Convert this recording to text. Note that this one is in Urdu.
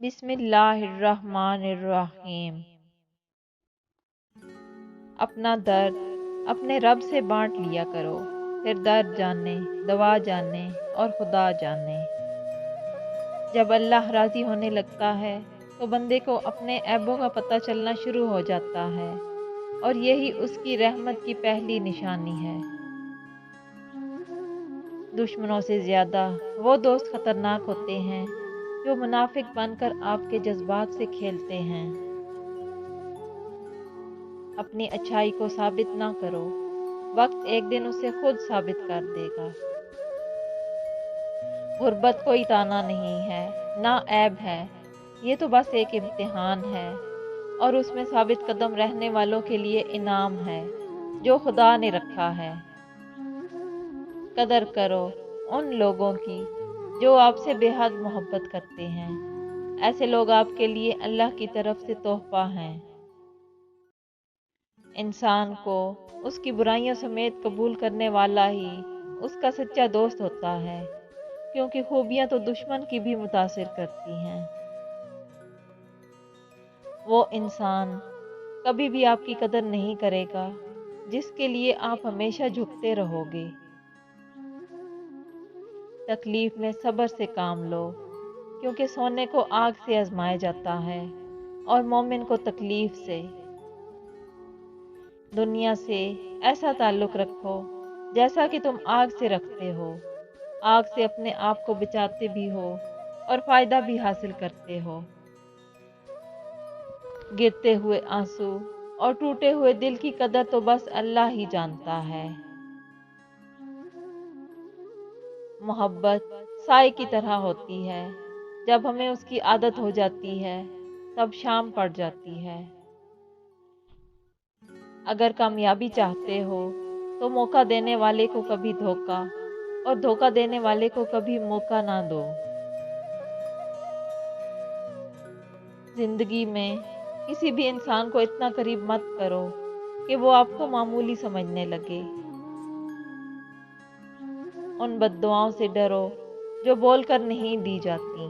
بسم اللہ الرحمن الرحیم۔ اپنا درد اپنے رب سے بانٹ لیا کرو، پھر درد جانے، دوا جانے اور خدا جانے۔ جب اللہ راضی ہونے لگتا ہے تو بندے کو اپنے عیبوں کا پتہ چلنا شروع ہو جاتا ہے، اور یہی اس کی رحمت کی پہلی نشانی ہے۔ دشمنوں سے زیادہ وہ دوست خطرناک ہوتے ہیں جو منافق بن کر آپ کے جذبات سے کھیلتے ہیں۔ اپنی اچھائی کو ثابت نہ کرو، وقت ایک دن اسے خود ثابت کر دے گا۔ غربت کوئی تانا نہیں ہے، نہ عیب ہے، یہ تو بس ایک امتحان ہے، اور اس میں ثابت قدم رہنے والوں کے لیے انعام ہے جو خدا نے رکھا ہے۔ قدر کرو ان لوگوں کی جو آپ سے بے حد محبت کرتے ہیں، ایسے لوگ آپ کے لیے اللہ کی طرف سے تحفہ ہیں۔ انسان کو اس کی برائیوں سمیت قبول کرنے والا ہی اس کا سچا دوست ہوتا ہے، کیونکہ خوبیاں تو دشمن کی بھی متاثر کرتی ہیں۔ وہ انسان کبھی بھی آپ کی قدر نہیں کرے گا جس کے لیے آپ ہمیشہ جھکتے رہو گے۔ تکلیف میں صبر سے کام لو، کیونکہ سونے کو آگ سے آزمایا جاتا ہے اور مومن کو تکلیف سے۔ دنیا سے ایسا تعلق رکھو جیسا کہ تم آگ سے رکھتے ہو، آگ سے اپنے آپ کو بچاتے بھی ہو اور فائدہ بھی حاصل کرتے ہو۔ گرتے ہوئے آنسو اور ٹوٹے ہوئے دل کی قدر تو بس اللہ ہی جانتا ہے۔ محبت سائے کی طرح ہوتی ہے، جب ہمیں اس کی عادت ہو جاتی ہے تب شام پڑ جاتی ہے۔ اگر کامیابی چاہتے ہو تو موقع دینے والے کو کبھی دھوکا، اور دھوکا دینے والے کو کبھی موقع نہ دو۔ زندگی میں کسی بھی انسان کو اتنا قریب مت کرو کہ وہ آپ کو معمولی سمجھنے لگے۔ ان بد دعاؤں سے ڈرو جو بول کر نہیں دی جاتی۔